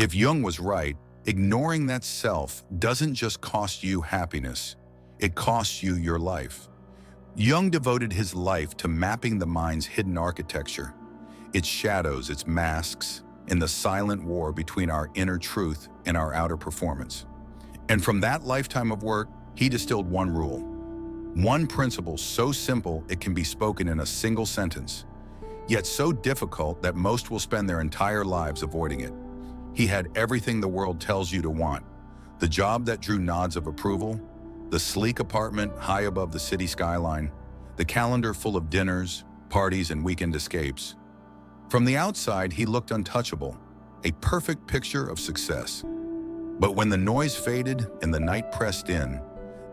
If Jung was right, ignoring that self doesn't just cost you happiness, it costs you your life. Jung devoted his life to mapping the mind's hidden architecture, its shadows, its masks, in the silent war between our inner truth and our outer performance. And from that lifetime of work, he distilled one rule, one principle so simple it can be spoken in a single sentence, yet so difficult that most will spend their entire lives avoiding it. He had everything the world tells you to want: the job that drew nods of approval, the sleek apartment high above the city skyline, the calendar full of dinners, parties, and weekend escapes. From the outside, he looked untouchable, a perfect picture of success. But when the noise faded and the night pressed in,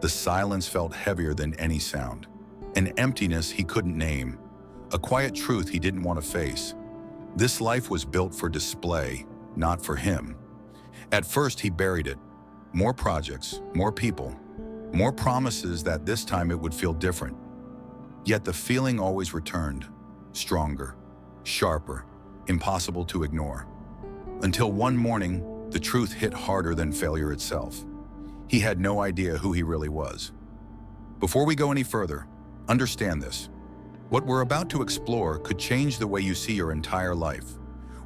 the silence felt heavier than any sound. An emptiness he couldn't name, a quiet truth he didn't want to face. This life was built for display, not for him. At first, he buried it. More projects, more people, more promises that this time it would feel different. Yet the feeling always returned, stronger, sharper, impossible to ignore. Until one morning, the truth hit harder than failure itself. He had no idea who he really was. Before we go any further, understand this. What we're about to explore could change the way you see your entire life.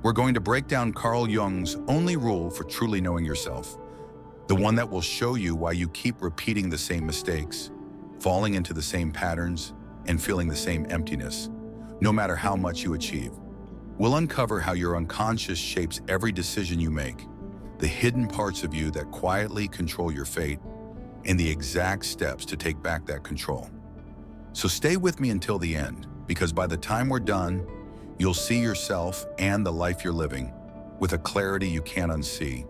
We're going to break down Carl Jung's only rule for truly knowing yourself, the one that will show you why you keep repeating the same mistakes, falling into the same patterns, and feeling the same emptiness, no matter how much you achieve. We'll uncover how your unconscious shapes every decision you make, the hidden parts of you that quietly control your fate, and the exact steps to take back that control. So stay with me until the end, because by the time we're done, you'll see yourself and the life you're living with a clarity you can't unsee.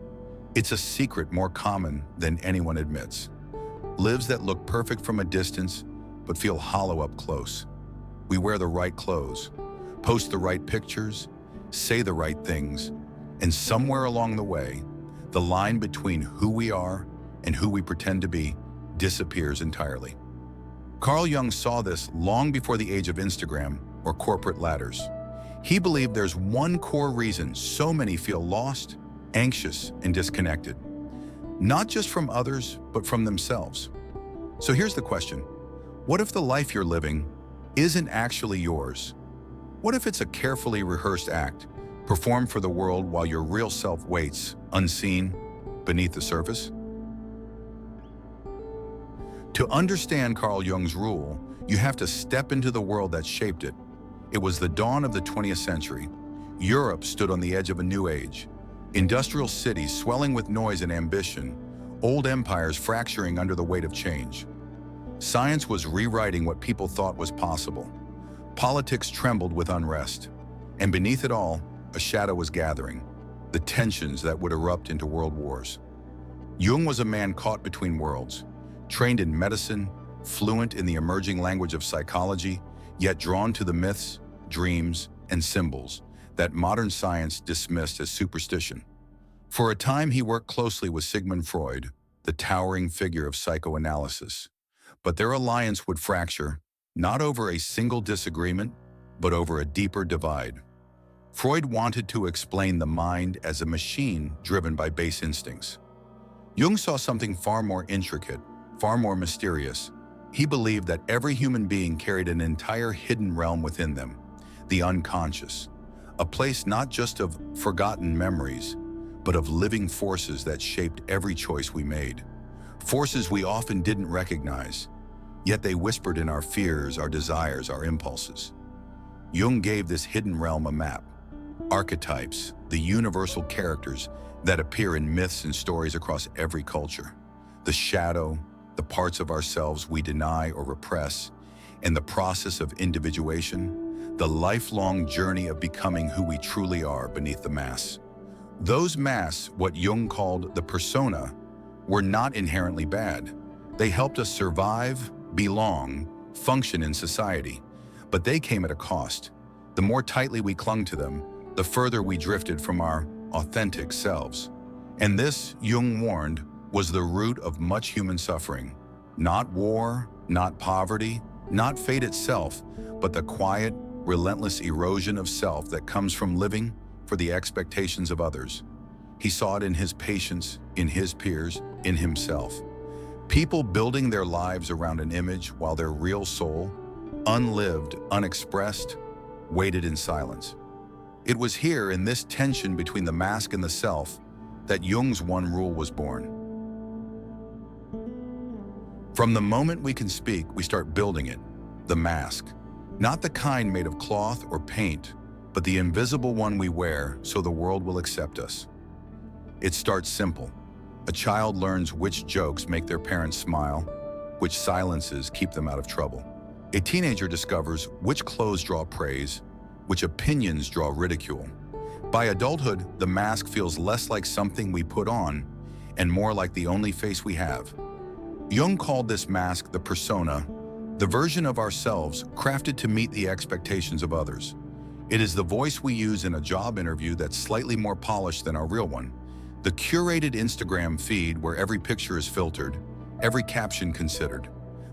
It's a secret more common than anyone admits. Lives that look perfect from a distance, but feel hollow up close. We wear the right clothes, post the right pictures, say the right things, and somewhere along the way, the line between who we are and who we pretend to be disappears entirely. Carl Jung saw this long before the age of Instagram or corporate ladders. He believed there's one core reason so many feel lost, anxious, and disconnected, not just from others, but from themselves. So here's the question. What if the life you're living isn't actually yours? What if it's a carefully rehearsed act, performed for the world while your real self waits, unseen, beneath the surface? To understand Carl Jung's rule, you have to step into the world that shaped it. It was the dawn of the 20th century. Europe stood on the edge of a new age. Industrial cities swelling with noise and ambition, old empires fracturing under the weight of change. Science was rewriting what people thought was possible. Politics trembled with unrest. And beneath it all, a shadow was gathering, the tensions that would erupt into world wars. Jung was a man caught between worlds, trained in medicine, fluent in the emerging language of psychology, yet drawn to the myths, dreams, and symbols that modern science dismissed as superstition. For a time, he worked closely with Sigmund Freud, the towering figure of psychoanalysis. But their alliance would fracture, not over a single disagreement, but over a deeper divide. Freud wanted to explain the mind as a machine driven by base instincts. Jung saw something far more intricate, far more mysterious. He believed that every human being carried an entire hidden realm within them, the unconscious, a place not just of forgotten memories, but of living forces that shaped every choice we made. Forces we often didn't recognize, yet they whispered in our fears, our desires, our impulses. Jung gave this hidden realm a map. Archetypes, the universal characters that appear in myths and stories across every culture. The shadow, the parts of ourselves we deny or repress, and the process of individuation, the lifelong journey of becoming who we truly are beneath the mask. Those masks, what Jung called the persona, were not inherently bad. They helped us survive, belong, function in society. But they came at a cost. The more tightly we clung to them, the further we drifted from our authentic selves. And this, Jung warned, was the root of much human suffering. Not war, not poverty, not fate itself, but the quiet, relentless erosion of self that comes from living for the expectations of others. He saw it in his patients, in his peers, in himself. People building their lives around an image while their real soul, unlived, unexpressed, waited in silence. It was here, in this tension between the mask and the self, that Jung's one rule was born. From the moment we can speak, we start building it, the mask. Not the kind made of cloth or paint, but the invisible one we wear so the world will accept us. It starts simple. A child learns which jokes make their parents smile, which silences keep them out of trouble. A teenager discovers which clothes draw praise, which opinions draw ridicule. By adulthood, the mask feels less like something we put on and more like the only face we have. Jung called this mask the persona, the version of ourselves crafted to meet the expectations of others. It is the voice we use in a job interview that's slightly more polished than our real one, the curated Instagram feed where every picture is filtered, every caption considered,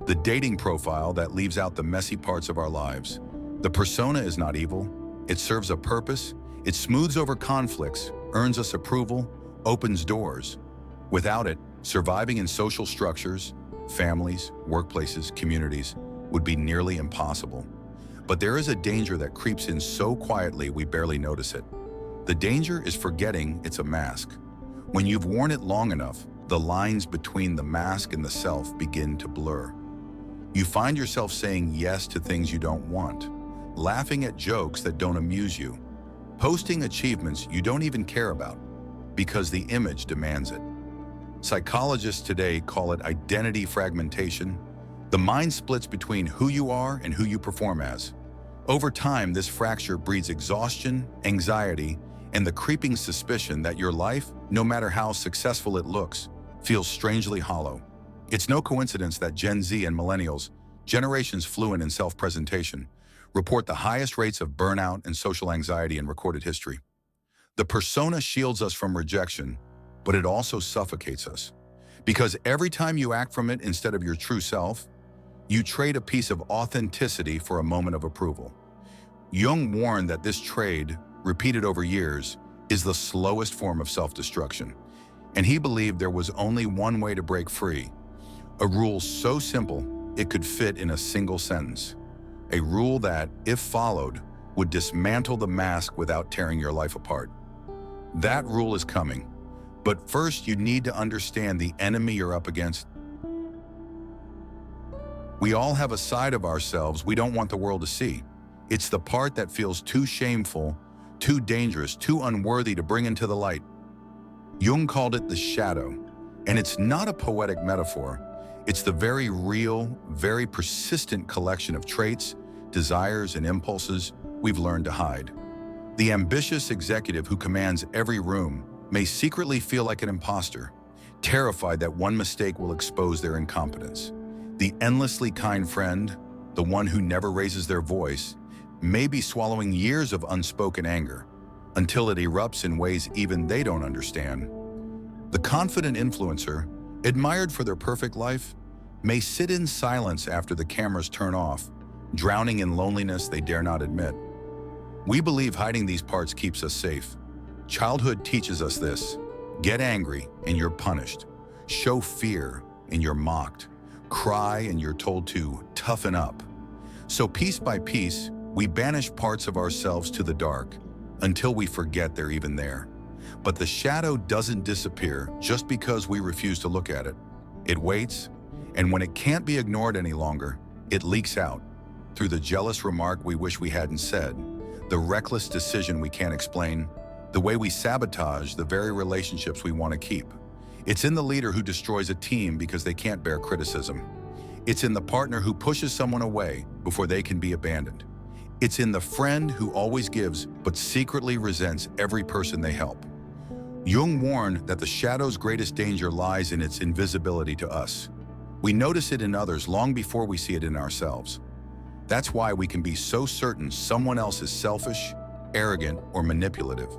the dating profile that leaves out the messy parts of our lives. The persona is not evil. It serves a purpose. It smooths over conflicts, earns us approval, opens doors. Without it, surviving in social structures, families, workplaces, communities, would be nearly impossible. But there is a danger that creeps in so quietly we barely notice it. The danger is forgetting it's a mask. When you've worn it long enough, the lines between the mask and the self begin to blur. You find yourself saying yes to things you don't want, laughing at jokes that don't amuse you, posting achievements you don't even care about because the image demands it. Psychologists today call it identity fragmentation. The mind splits between who you are and who you perform as. Over time, this fracture breeds exhaustion, anxiety, and the creeping suspicion that your life, no matter how successful it looks, feels strangely hollow. It's no coincidence that Gen Z and millennials, generations fluent in self-presentation, report the highest rates of burnout and social anxiety in recorded history. The persona shields us from rejection, but it also suffocates us. Because every time you act from it instead of your true self, you trade a piece of authenticity for a moment of approval. Jung warned that this trade, repeated over years, is the slowest form of self-destruction. And he believed there was only one way to break free. A rule so simple, it could fit in a single sentence. A rule that, if followed, would dismantle the mask without tearing your life apart. That rule is coming. But first, you need to understand the enemy you're up against. We all have a side of ourselves we don't want the world to see. It's the part that feels too shameful, too dangerous, too unworthy to bring into the light. Jung called it the shadow, and it's not a poetic metaphor. It's the very real, very persistent collection of traits, desires, and impulses we've learned to hide. The ambitious executive who commands every room may secretly feel like an imposter, terrified that one mistake will expose their incompetence. The endlessly kind friend, the one who never raises their voice, may be swallowing years of unspoken anger until it erupts in ways even they don't understand. The confident influencer, admired for their perfect life, may sit in silence after the cameras turn off, drowning in loneliness they dare not admit. We believe hiding these parts keeps us safe. Childhood teaches us this. Get angry and you're punished. Show fear and you're mocked. Cry and you're told to toughen up. So piece by piece, we banish parts of ourselves to the dark until we forget they're even there. But the shadow doesn't disappear just because we refuse to look at it. It waits, and when it can't be ignored any longer, it leaks out through the jealous remark we wish we hadn't said, the reckless decision we can't explain, the way we sabotage the very relationships we want to keep. It's in the leader who destroys a team because they can't bear criticism. It's in the partner who pushes someone away before they can be abandoned. It's in the friend who always gives but secretly resents every person they help. Jung warned that the shadow's greatest danger lies in its invisibility to us. We notice it in others long before we see it in ourselves. That's why we can be so certain someone else is selfish, arrogant, or manipulative,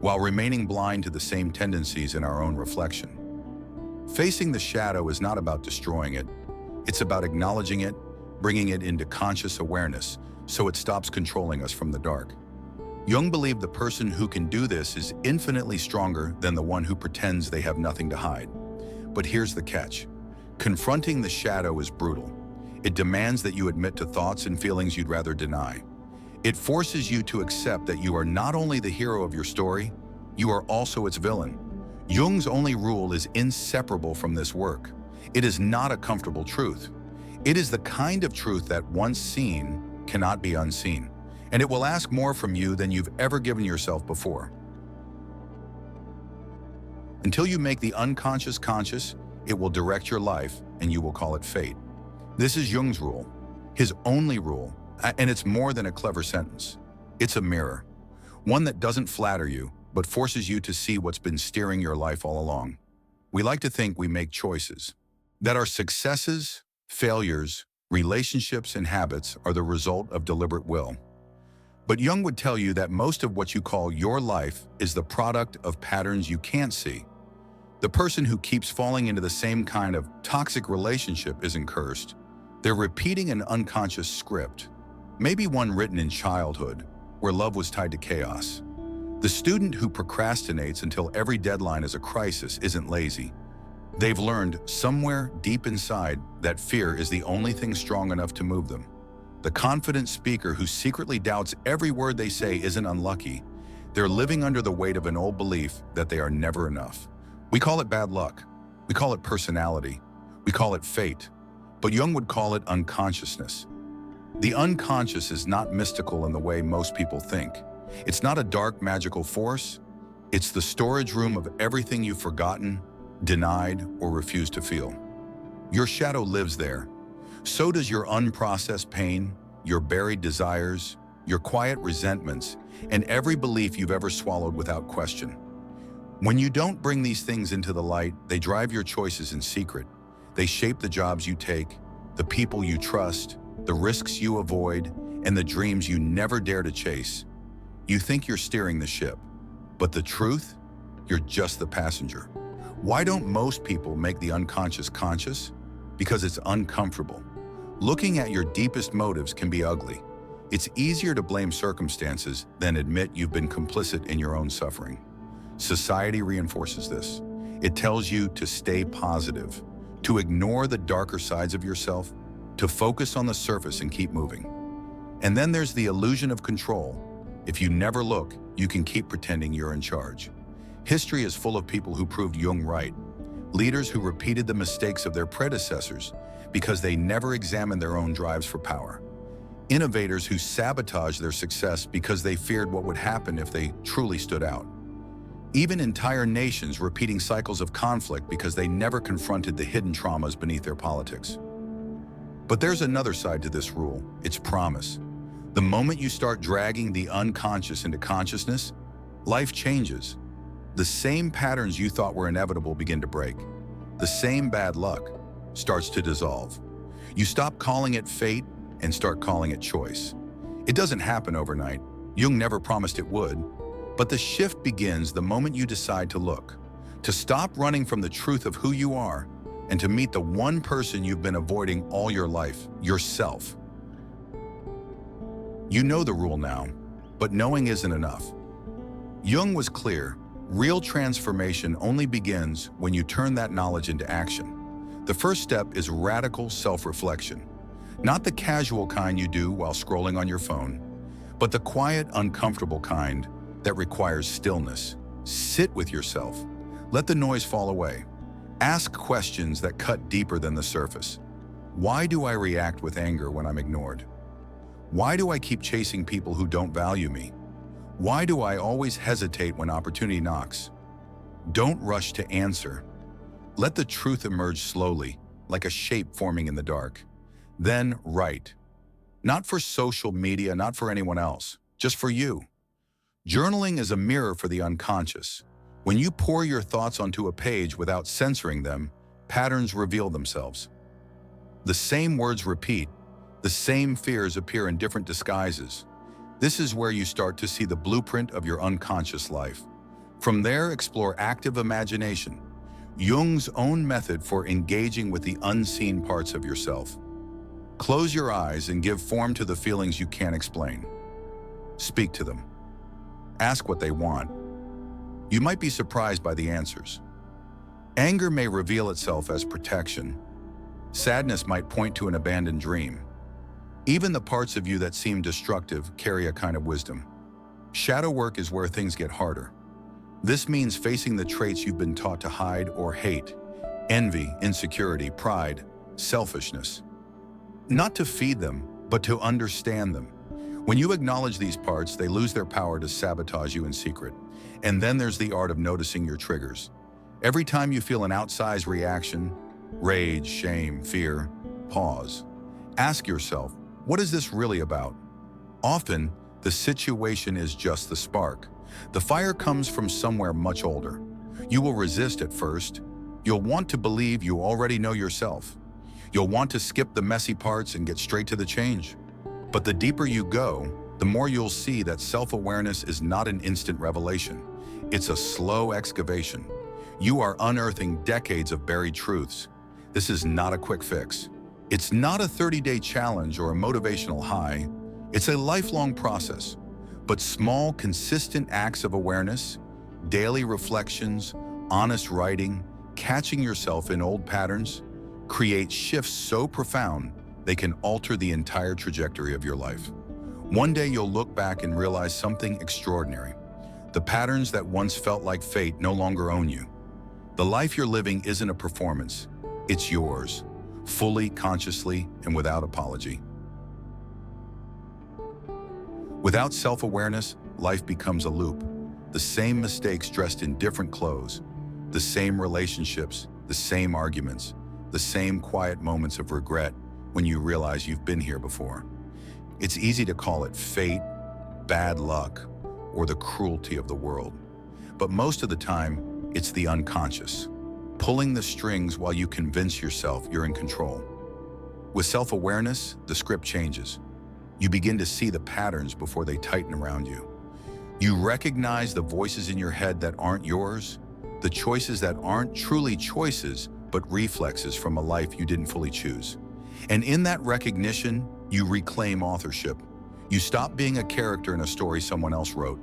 while remaining blind to the same tendencies in our own reflection. Facing the shadow is not about destroying it. It's about acknowledging it, bringing it into conscious awareness so it stops controlling us from the dark. Jung believed the person who can do this is infinitely stronger than the one who pretends they have nothing to hide. But here's the catch. Confronting the shadow is brutal. It demands that you admit to thoughts and feelings you'd rather deny. It forces you to accept that you are not only the hero of your story, you are also its villain. Jung's only rule is inseparable from this work. It is not a comfortable truth. It is the kind of truth that once seen cannot be unseen, and it will ask more from you than you've ever given yourself before. Until you make the unconscious conscious, it will direct your life and you will call it fate. This is Jung's rule, his only rule, and it's more than a clever sentence. It's a mirror, one that doesn't flatter you, but forces you to see what's been steering your life all along. We like to think we make choices, that our successes, failures, relationships, and habits are the result of deliberate will. But Jung would tell you that most of what you call your life is the product of patterns you can't see. The person who keeps falling into the same kind of toxic relationship isn't cursed. They're repeating an unconscious script, maybe one written in childhood, where love was tied to chaos. The student who procrastinates until every deadline is a crisis isn't lazy. They've learned somewhere deep inside that fear is the only thing strong enough to move them. The confident speaker who secretly doubts every word they say isn't unlucky. They're living under the weight of an old belief that they are never enough. We call it bad luck. We call it personality. We call it fate. But Jung would call it unconsciousness. The unconscious is not mystical in the way most people think. It's not a dark, magical force. It's the storage room of everything you've forgotten, denied, or refused to feel. Your shadow lives there. So does your unprocessed pain, your buried desires, your quiet resentments, and every belief you've ever swallowed without question. When you don't bring these things into the light, they drive your choices in secret. They shape the jobs you take, the people you trust, the risks you avoid, and the dreams you never dare to chase. You think you're steering the ship, but the truth, you're just the passenger. Why don't most people make the unconscious conscious? Because it's uncomfortable. Looking at your deepest motives can be ugly. It's easier to blame circumstances than admit you've been complicit in your own suffering. Society reinforces this. It tells you to stay positive, to ignore the darker sides of yourself, to focus on the surface and keep moving. And then there's the illusion of control. If you never look, you can keep pretending you're in charge. History is full of people who proved Jung right. Leaders who repeated the mistakes of their predecessors because they never examined their own drives for power. Innovators who sabotaged their success because they feared what would happen if they truly stood out. Even entire nations repeating cycles of conflict because they never confronted the hidden traumas beneath their politics. But there's another side to this rule, its promise. The moment you start dragging the unconscious into consciousness, life changes. The same patterns you thought were inevitable begin to break. The same bad luck starts to dissolve. You stop calling it fate and start calling it choice. It doesn't happen overnight. Jung never promised it would. But the shift begins the moment you decide to look, to stop running from the truth of who you are, and to meet the one person you've been avoiding all your life, yourself. You know the rule now, but knowing isn't enough. Jung was clear. Real transformation only begins when you turn that knowledge into action. The first step is radical self-reflection. Not the casual kind you do while scrolling on your phone, but the quiet, uncomfortable kind that requires stillness. Sit with yourself. Let the noise fall away. Ask questions that cut deeper than the surface. Why do I react with anger when I'm ignored? Why do I keep chasing people who don't value me? Why do I always hesitate when opportunity knocks? Don't rush to answer. Let the truth emerge slowly, like a shape forming in the dark. Then write. Not for social media, not for anyone else, just for you. Journaling is a mirror for the unconscious. When you pour your thoughts onto a page without censoring them, patterns reveal themselves. The same words repeat, the same fears appear in different disguises. This is where you start to see the blueprint of your unconscious life. From there, explore active imagination, Jung's own method for engaging with the unseen parts of yourself. Close your eyes and give form to the feelings you can't explain. Speak to them. Ask what they want. You might be surprised by the answers. Anger may reveal itself as protection. Sadness might point to an abandoned dream. Even the parts of you that seem destructive carry a kind of wisdom. Shadow work is where things get harder. This means facing the traits you've been taught to hide or hate: envy, insecurity, pride, selfishness. Not to feed them, but to understand them. When you acknowledge these parts, they lose their power to sabotage you in secret. And then there's the art of noticing your triggers. Every time you feel an outsized reaction, rage, shame, fear, pause. Ask yourself, what is this really about? Often, the situation is just the spark. The fire comes from somewhere much older. You will resist at first. You'll want to believe you already know yourself. You'll want to skip the messy parts and get straight to the change. But the deeper you go, the more you'll see that self-awareness is not an instant revelation. It's a slow excavation. You are unearthing decades of buried truths. This is not a quick fix. It's not a 30-day challenge or a motivational high. It's a lifelong process. But small, consistent acts of awareness, daily reflections, honest writing, catching yourself in old patterns, create shifts so profound they can alter the entire trajectory of your life. One day you'll look back and realize something extraordinary. The patterns that once felt like fate no longer own you. The life you're living isn't a performance. It's yours, fully, consciously, and without apology. Without self-awareness, life becomes a loop. The same mistakes dressed in different clothes, the same relationships, the same arguments, the same quiet moments of regret when you realize you've been here before. It's easy to call it fate, bad luck, or the cruelty of the world. But most of the time, it's the unconscious, pulling the strings while you convince yourself you're in control. With self-awareness, the script changes. You begin to see the patterns before they tighten around you. You recognize the voices in your head that aren't yours, the choices that aren't truly choices, but reflexes from a life you didn't fully choose. And in that recognition, you reclaim authorship. You stop being a character in a story someone else wrote.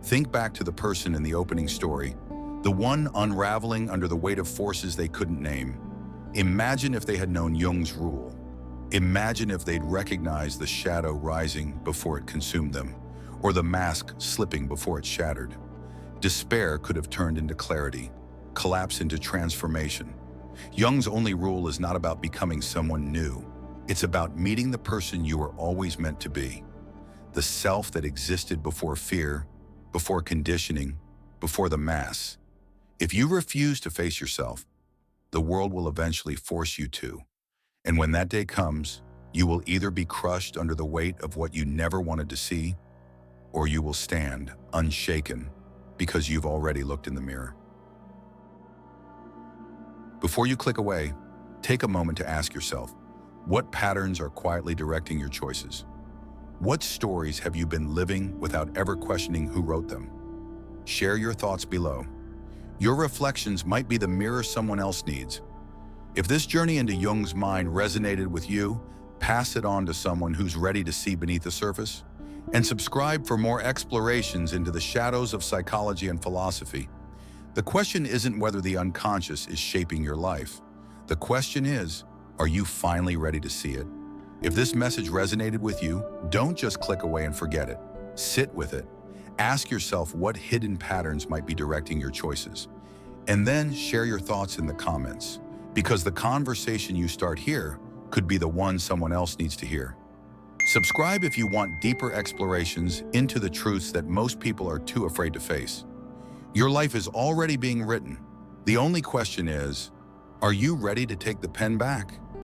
Think back to the person in the opening story, the one unraveling under the weight of forces they couldn't name. Imagine if they had known Jung's rule. Imagine if they'd recognized the shadow rising before it consumed them, or the mask slipping before it shattered. Despair could have turned into clarity, collapse into transformation. Jung's only rule is not about becoming someone new. It's about meeting the person you were always meant to be. The self that existed before fear, before conditioning, before the mass. If you refuse to face yourself, the world will eventually force you to. And when that day comes, you will either be crushed under the weight of what you never wanted to see, or you will stand unshaken because you've already looked in the mirror. Before you click away, take a moment to ask yourself, what patterns are quietly directing your choices? What stories have you been living without ever questioning who wrote them? Share your thoughts below. Your reflections might be the mirror someone else needs. If this journey into Jung's mind resonated with you, pass it on to someone who's ready to see beneath the surface. And subscribe for more explorations into the shadows of psychology and philosophy. The question isn't whether the unconscious is shaping your life. The question is, are you finally ready to see it? If this message resonated with you, don't just click away and forget it. Sit with it. Ask yourself what hidden patterns might be directing your choices. And then share your thoughts in the comments, because the conversation you start here could be the one someone else needs to hear. Subscribe if you want deeper explorations into the truths that most people are too afraid to face. Your life is already being written. The only question is, are you ready to take the pen back?